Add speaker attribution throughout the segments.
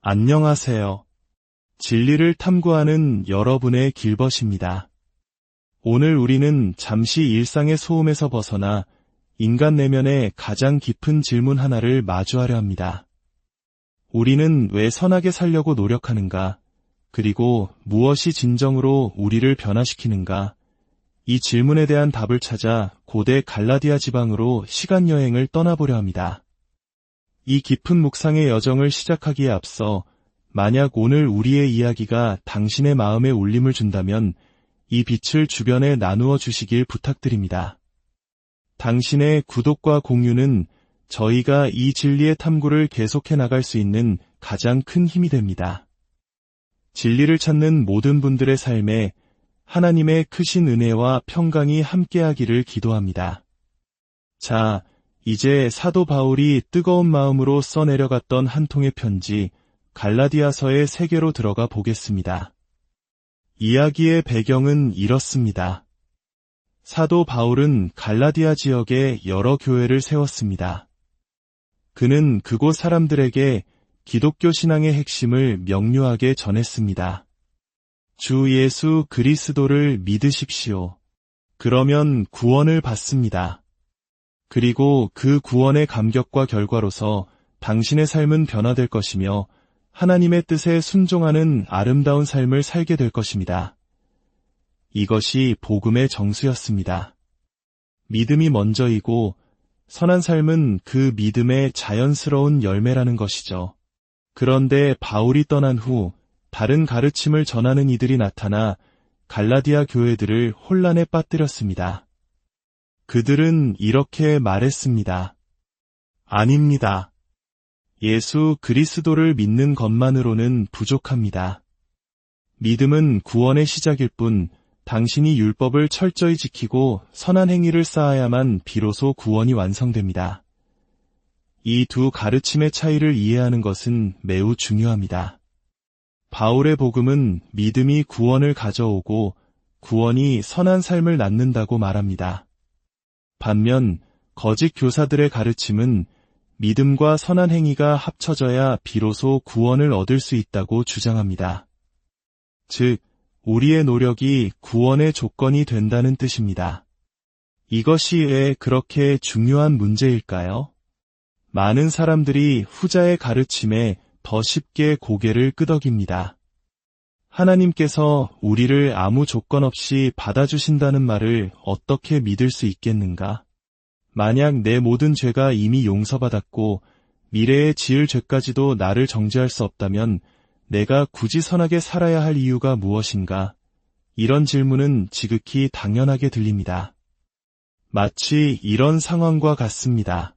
Speaker 1: 안녕하세요. 진리를 탐구하는 여러분의 길벗입니다. 오늘 우리는 잠시 일상의 소음에서 벗어나 인간 내면의 가장 깊은 질문 하나를 마주하려 합니다. 우리는 왜 선하게 살려고 노력하는가? 그리고 무엇이 진정으로 우리를 변화시키는가? 이 질문에 대한 답을 찾아 고대 갈라디아 지방으로 시간여행을 떠나보려 합니다. 이 깊은 묵상의 여정을 시작하기에 앞서 만약 오늘 우리의 이야기가 당신의 마음에 울림을 준다면 이 빛을 주변에 나누어 주시길 부탁드립니다. 당신의 구독과 공유는 저희가 이 진리의 탐구를 계속해 나갈 수 있는 가장 큰 힘이 됩니다. 진리를 찾는 모든 분들의 삶에 하나님의 크신 은혜와 평강이 함께하기를 기도합니다. 자, 이제 사도 바울이 뜨거운 마음으로 써내려갔던 한 통의 편지, 갈라디아서의 세계로 들어가 보겠습니다. 이야기의 배경은 이렇습니다. 사도 바울은 갈라디아 지역에 여러 교회를 세웠습니다. 그는 그곳 사람들에게 기독교 신앙의 핵심을 명료하게 전했습니다. 주 예수 그리스도를 믿으십시오. 그러면 구원을 받습니다. 그리고 그 구원의 감격과 결과로서 당신의 삶은 변화될 것이며 하나님의 뜻에 순종하는 아름다운 삶을 살게 될 것입니다. 이것이 복음의 정수였습니다. 믿음이 먼저이고 선한 삶은 그 믿음의 자연스러운 열매라는 것이죠. 그런데 바울이 떠난 후 다른 가르침을 전하는 이들이 나타나 갈라디아 교회들을 혼란에 빠뜨렸습니다. 그들은 이렇게 말했습니다. 아닙니다. 예수 그리스도를 믿는 것만으로는 부족합니다. 믿음은 구원의 시작일 뿐 당신이 율법을 철저히 지키고 선한 행위를 쌓아야만 비로소 구원이 완성됩니다. 이 두 가르침의 차이를 이해하는 것은 매우 중요합니다. 바울의 복음은 믿음이 구원을 가져오고 구원이 선한 삶을 낳는다고 말합니다. 반면 거짓 교사들의 가르침은 믿음과 선한 행위가 합쳐져야 비로소 구원을 얻을 수 있다고 주장합니다. 즉, 우리의 노력이 구원의 조건이 된다는 뜻입니다. 이것이 왜 그렇게 중요한 문제일까요? 많은 사람들이 후자의 가르침에 더 쉽게 고개를 끄덕입니다. 하나님께서 우리를 아무 조건 없이 받아주신다는 말을 어떻게 믿을 수 있겠는가? 만약 내 모든 죄가 이미 용서받았고 미래에 지을 죄까지도 나를 정죄할 수 없다면 내가 굳이 선하게 살아야 할 이유가 무엇인가? 이런 질문은 지극히 당연하게 들립니다. 마치 이런 상황과 같습니다.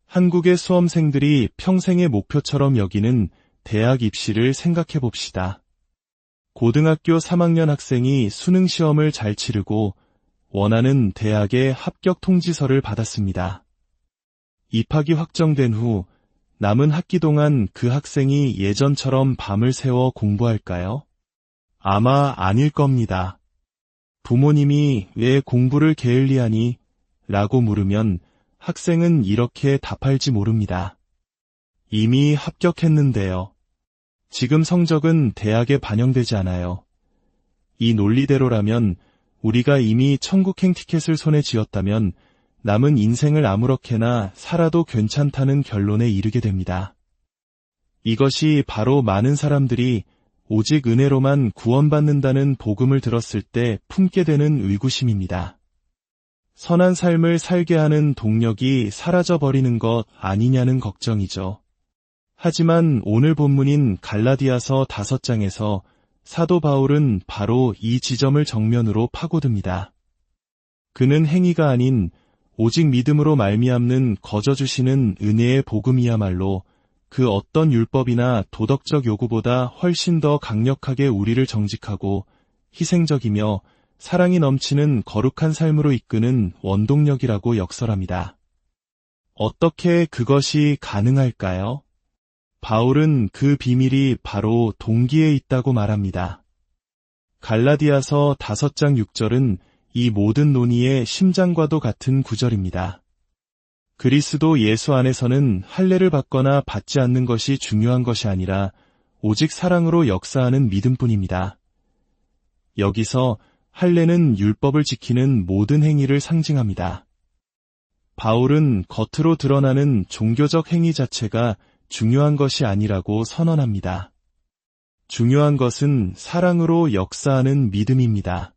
Speaker 1: 한국의 수험생들이 평생의 목표처럼 여기는 대학 입시를 생각해 봅시다. 고등학교 3학년 학생이 수능 시험을 잘 치르고 원하는 대학의 합격 통지서를 받았습니다. 입학이 확정된 후 남은 학기 동안 그 학생이 예전처럼 밤을 새워 공부할까요? 아마 아닐 겁니다. 부모님이 왜 공부를 게을리하니? 라고 물으면 학생은 이렇게 답할지 모릅니다. 이미 합격했는데요. 지금 성적은 대학에 반영되지 않아요. 이 논리대로라면 우리가 이미 천국행 티켓을 손에 쥐었다면 남은 인생을 아무렇게나 살아도 괜찮다는 결론에 이르게 됩니다. 이것이 바로 많은 사람들이 오직 은혜로만 구원받는다는 복음을 들었을 때 품게 되는 의구심입니다. 선한 삶을 살게 하는 동력이 사라져버리는 것 아니냐는 걱정이죠. 하지만 오늘 본문인 갈라디아서 5장에서 사도 바울은 바로 이 지점을 정면으로 파고듭니다. 그는 행위가 아닌 오직 믿음으로 말미암는 거저 주시는 은혜의 복음이야말로 그 어떤 율법이나 도덕적 요구보다 훨씬 더 강력하게 우리를 정직하고 희생적이며 사랑이 넘치는 거룩한 삶으로 이끄는 원동력이라고 역설합니다. 어떻게 그것이 가능할까요? 바울은 그 비밀이 바로 동기에 있다고 말합니다. 갈라디아서 5장 6절은 이 모든 논의의 심장과도 같은 구절입니다. 그리스도 예수 안에서는 할례를 받거나 받지 않는 것이 중요한 것이 아니라 오직 사랑으로 역사하는 믿음뿐입니다. 여기서 할례는 율법을 지키는 모든 행위를 상징합니다. 바울은 겉으로 드러나는 종교적 행위 자체가 중요한 것이 아니라고 선언합니다. 중요한 것은 사랑으로 역사하는 믿음입니다.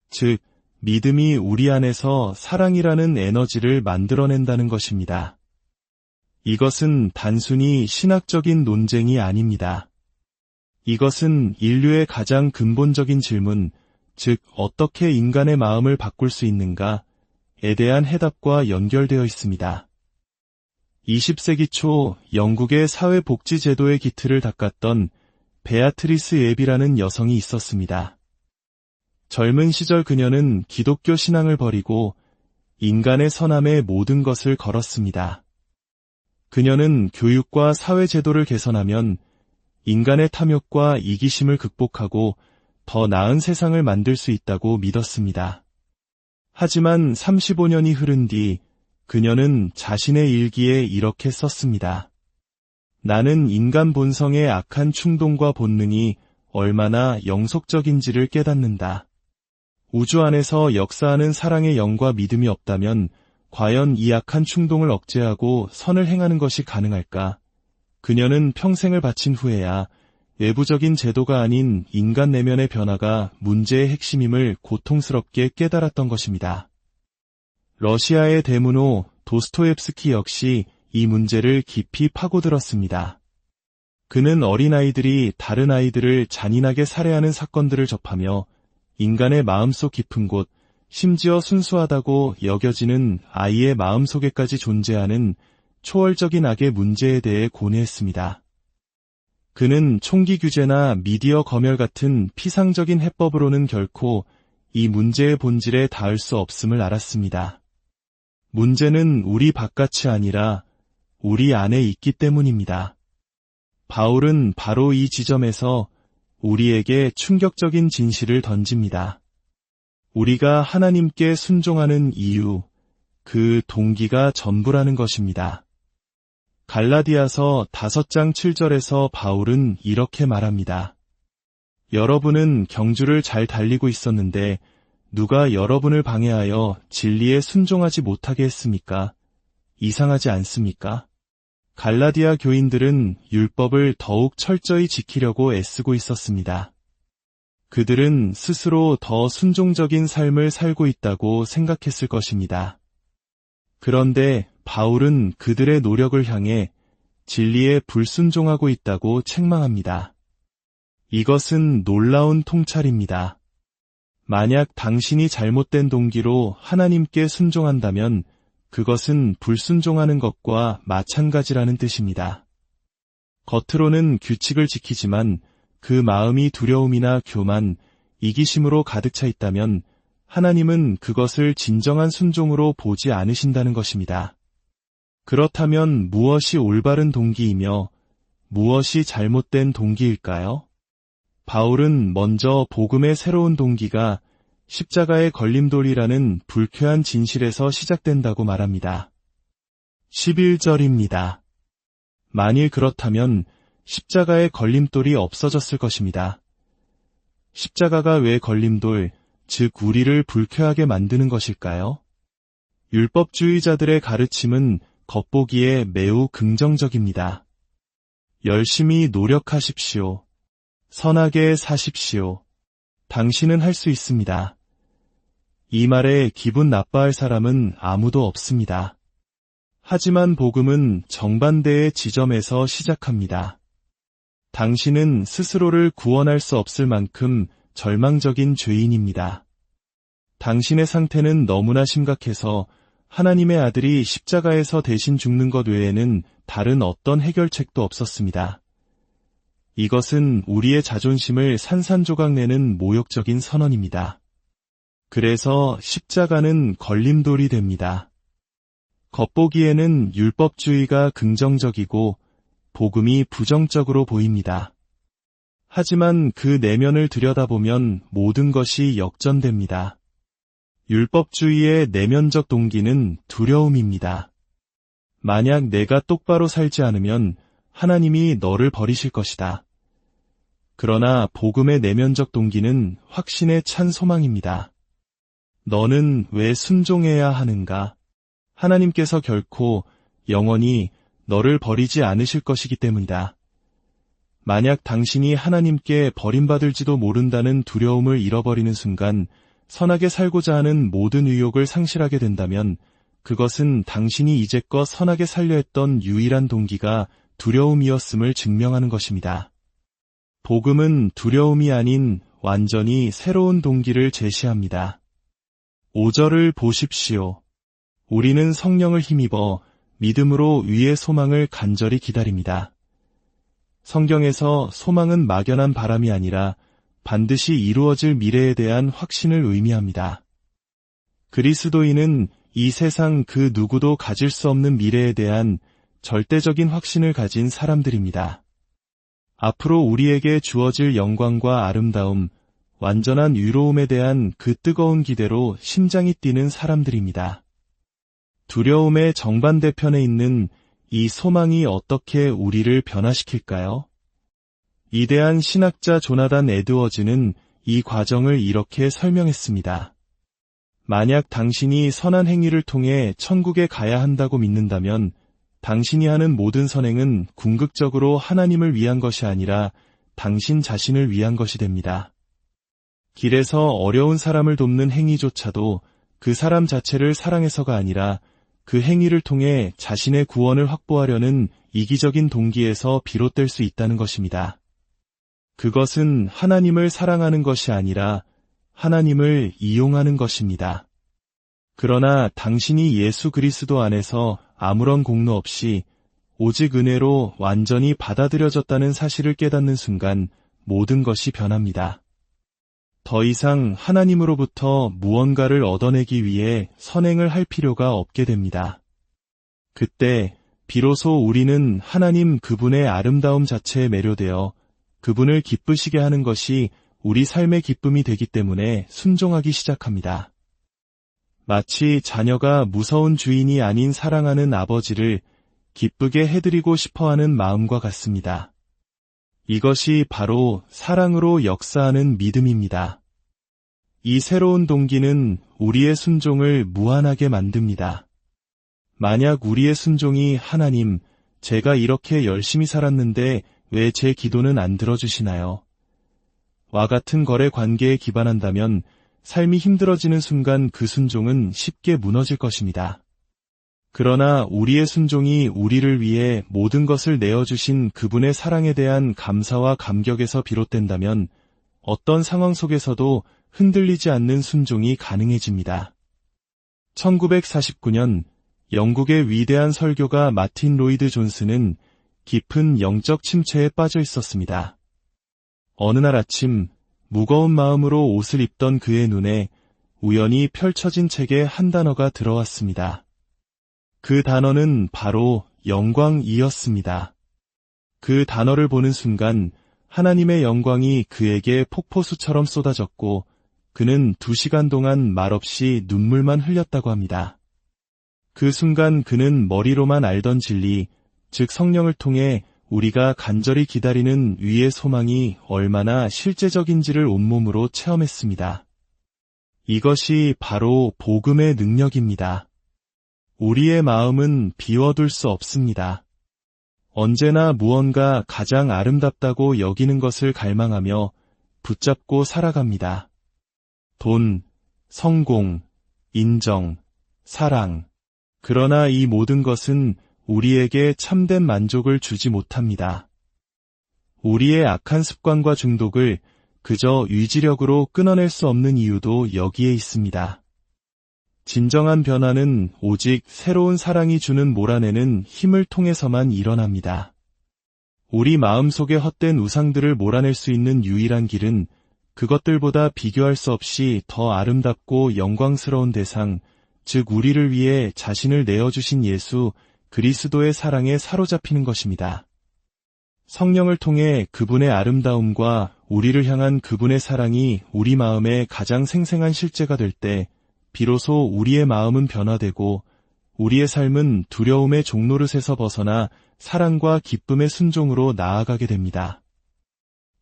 Speaker 1: 즉, 믿음이 우리 안에서 사랑이라는 에너지를 만들어낸다는 것입니다. 이것은 단순히 신학적인 논쟁이 아닙니다. 이것은 인류의 가장 근본적인 질문, 즉 어떻게 인간의 마음을 바꿀 수 있는가에 대한 해답과 연결되어 있습니다. 20세기 초 영국의 사회복지제도의 기틀을 닦았던 베아트리스 앱이라는 여성이 있었습니다. 젊은 시절 그녀는 기독교 신앙을 버리고 인간의 선함에 모든 것을 걸었습니다. 그녀는 교육과 사회제도를 개선하면 인간의 탐욕과 이기심을 극복하고 더 나은 세상을 만들 수 있다고 믿었습니다. 하지만 35년이 흐른 뒤 그녀는 자신의 일기에 이렇게 썼습니다. 나는 인간 본성의 악한 충동과 본능이 얼마나 영속적인지를 깨닫는다. 우주 안에서 역사하는 사랑의 영과 믿음이 없다면 과연 이 악한 충동을 억제하고 선을 행하는 것이 가능할까? 그녀는 평생을 바친 후에야 외부적인 제도가 아닌 인간 내면의 변화가 문제의 핵심임을 고통스럽게 깨달았던 것입니다. 러시아의 대문호 도스토옙스키 역시 이 문제를 깊이 파고들었습니다. 그는 어린아이들이 다른 아이들을 잔인하게 살해하는 사건들을 접하며 인간의 마음속 깊은 곳, 심지어 순수하다고 여겨지는 아이의 마음속에까지 존재하는 초월적인 악의 문제에 대해 고뇌했습니다. 그는 총기 규제나 미디어 검열 같은 피상적인 해법으로는 결코 이 문제의 본질에 닿을 수 없음을 알았습니다. 문제는 우리 바깥이 아니라 우리 안에 있기 때문입니다. 바울은 바로 이 지점에서 우리에게 충격적인 진실을 던집니다. 우리가 하나님께 순종하는 이유, 그 동기가 전부라는 것입니다. 갈라디아서 5장 7절에서 바울은 이렇게 말합니다. 여러분은 경주를 잘 달리고 있었는데 누가 여러분을 방해하여 진리에 순종하지 못하게 했습니까? 이상하지 않습니까? 갈라디아 교인들은 율법을 더욱 철저히 지키려고 애쓰고 있었습니다. 그들은 스스로 더 순종적인 삶을 살고 있다고 생각했을 것입니다. 그런데 바울은 그들의 노력을 향해 진리에 불순종하고 있다고 책망합니다. 이것은 놀라운 통찰입니다. 만약 당신이 잘못된 동기로 하나님께 순종한다면 그것은 불순종하는 것과 마찬가지라는 뜻입니다. 겉으로는 규칙을 지키지만 그 마음이 두려움이나 교만, 이기심으로 가득 차 있다면 하나님은 그것을 진정한 순종으로 보지 않으신다는 것입니다. 그렇다면 무엇이 올바른 동기이며 무엇이 잘못된 동기일까요? 바울은 먼저 복음의 새로운 동기가 십자가의 걸림돌이라는 불쾌한 진실에서 시작된다고 말합니다. 11절입니다. 만일 그렇다면 십자가의 걸림돌이 없어졌을 것입니다. 십자가가 왜 걸림돌, 즉 우리를 불쾌하게 만드는 것일까요? 율법주의자들의 가르침은 겉보기에 매우 긍정적입니다. 열심히 노력하십시오. 선하게 사십시오. 당신은 할 수 있습니다. 이 말에 기분 나빠할 사람은 아무도 없습니다. 하지만 복음은 정반대의 지점에서 시작합니다. 당신은 스스로를 구원할 수 없을 만큼 절망적인 죄인입니다. 당신의 상태는 너무나 심각해서 하나님의 아들이 십자가에서 대신 죽는 것 외에는 다른 어떤 해결책도 없었습니다. 이것은 우리의 자존심을 산산조각내는 모욕적인 선언입니다. 그래서 십자가는 걸림돌이 됩니다. 겉보기에는 율법주의가 긍정적이고 복음이 부정적으로 보입니다. 하지만 그 내면을 들여다보면 모든 것이 역전됩니다. 율법주의의 내면적 동기는 두려움입니다. 만약 내가 똑바로 살지 않으면 하나님이 너를 버리실 것이다. 그러나 복음의 내면적 동기는 확신에 찬 소망입니다. 너는 왜 순종해야 하는가? 하나님께서 결코 영원히 너를 버리지 않으실 것이기 때문이다. 만약 당신이 하나님께 버림받을지도 모른다는 두려움을 잃어버리는 순간 선하게 살고자 하는 모든 의욕을 상실하게 된다면 그것은 당신이 이제껏 선하게 살려 했던 유일한 동기가 두려움이었음을 증명하는 것입니다. 복음은 두려움이 아닌 완전히 새로운 동기를 제시합니다. 5절을 보십시오. 우리는 성령을 힘입어 믿음으로 위의 소망을 간절히 기다립니다. 성경에서 소망은 막연한 바람이 아니라 반드시 이루어질 미래에 대한 확신을 의미합니다. 그리스도인은 이 세상 그 누구도 가질 수 없는 미래에 대한 절대적인 확신을 가진 사람들입니다. 앞으로 우리에게 주어질 영광과 아름다움, 완전한 유로움에 대한 그 뜨거운 기대로 심장이 뛰는 사람들입니다. 두려움의 정반대편에 있는 이 소망이 어떻게 우리를 변화시킬까요? 이대한 신학자 조나단 에드워즈는 이 과정을 이렇게 설명했습니다. 만약 당신이 선한 행위를 통해 천국에 가야 한다고 믿는다면 당신이 하는 모든 선행은 궁극적으로 하나님을 위한 것이 아니라 당신 자신을 위한 것이 됩니다. 길에서 어려운 사람을 돕는 행위조차도 그 사람 자체를 사랑해서가 아니라 그 행위를 통해 자신의 구원을 확보하려는 이기적인 동기에서 비롯될 수 있다는 것입니다. 그것은 하나님을 사랑하는 것이 아니라 하나님을 이용하는 것입니다. 그러나 당신이 예수 그리스도 안에서 아무런 공로 없이 오직 은혜로 완전히 받아들여졌다는 사실을 깨닫는 순간 모든 것이 변합니다. 더 이상 하나님으로부터 무언가를 얻어내기 위해 선행을 할 필요가 없게 됩니다. 그때 비로소 우리는 하나님 그분의 아름다움 자체에 매료되어 그분을 기쁘시게 하는 것이 우리 삶의 기쁨이 되기 때문에 순종하기 시작합니다. 마치 자녀가 무서운 주인이 아닌 사랑하는 아버지를 기쁘게 해드리고 싶어하는 마음과 같습니다. 이것이 바로 사랑으로 역사하는 믿음입니다. 이 새로운 동기는 우리의 순종을 무한하게 만듭니다. 만약 우리의 순종이 하나님, 제가 이렇게 열심히 살았는데 왜 제 기도는 안 들어주시나요? 와 같은 거래 관계에 기반한다면 삶이 힘들어지는 순간 그 순종은 쉽게 무너질 것입니다. 그러나 우리의 순종이 우리를 위해 모든 것을 내어주신 그분의 사랑에 대한 감사와 감격에서 비롯된다면 어떤 상황 속에서도 흔들리지 않는 순종이 가능해집니다. 1949년 영국의 위대한 설교가 마틴 로이드 존스는 깊은 영적 침체에 빠져 있었습니다. 어느 날 아침 무거운 마음으로 옷을 입던 그의 눈에 우연히 펼쳐진 책에 한 단어가 들어왔습니다. 그 단어는 바로 영광이었습니다. 그 단어를 보는 순간 하나님의 영광이 그에게 폭포수처럼 쏟아졌고 그는 2시간 동안 말없이 눈물만 흘렸다고 합니다. 그 순간 그는 머리로만 알던 진리, 즉 성령을 통해 우리가 간절히 기다리는 위의 소망이 얼마나 실제적인지를 온몸으로 체험했습니다. 이것이 바로 복음의 능력입니다. 우리의 마음은 비워둘 수 없습니다. 언제나 무언가 가장 아름답다고 여기는 것을 갈망하며 붙잡고 살아갑니다. 돈, 성공, 인정, 사랑. 그러나 이 모든 것은 우리에게 참된 만족을 주지 못합니다. 우리의 악한 습관과 중독을 그저 유지력으로 끊어낼 수 없는 이유도 여기에 있습니다. 진정한 변화는 오직 새로운 사랑이 주는 몰아내는 힘을 통해서만 일어납니다. 우리 마음속의 헛된 우상들을 몰아낼 수 있는 유일한 길은 그것들보다 비교할 수 없이 더 아름답고 영광스러운 대상, 즉 우리를 위해 자신을 내어주신 예수 그리스도의 사랑에 사로잡히는 것입니다. 성령을 통해 그분의 아름다움과 우리를 향한 그분의 사랑이 우리 마음에 가장 생생한 실제가 될 때 비로소 우리의 마음은 변화되고 우리의 삶은 두려움의 종노릇에서 벗어나 사랑과 기쁨의 순종으로 나아가게 됩니다.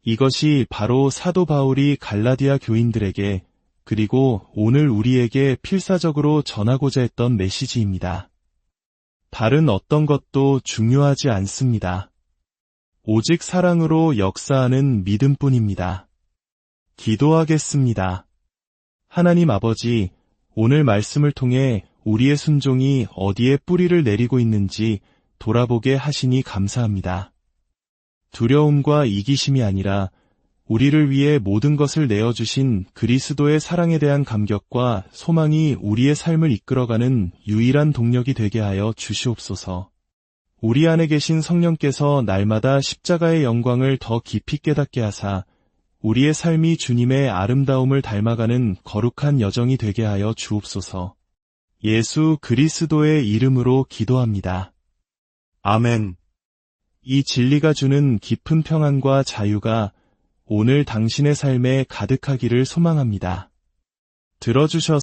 Speaker 1: 이것이 바로 사도 바울이 갈라디아 교인들에게 그리고 오늘 우리에게 필사적으로 전하고자 했던 메시지입니다. 다른 어떤 것도 중요하지 않습니다. 오직 사랑으로 역사하는 믿음뿐입니다. 기도하겠습니다. 하나님 아버지, 오늘 말씀을 통해 우리의 순종이 어디에 뿌리를 내리고 있는지 돌아보게 하시니 감사합니다. 두려움과 이기심이 아니라 우리를 위해 모든 것을 내어주신 그리스도의 사랑에 대한 감격과 소망이 우리의 삶을 이끌어가는 유일한 동력이 되게 하여 주시옵소서. 우리 안에 계신 성령께서 날마다 십자가의 영광을 더 깊이 깨닫게 하사 우리의 삶이 주님의 아름다움을 닮아가는 거룩한 여정이 되게 하여 주옵소서. 예수 그리스도의 이름으로 기도합니다. 아멘. 이 진리가 주는 깊은 평안과 자유가 오늘 당신의 삶에 가득하기를 소망합니다. 들어주셔서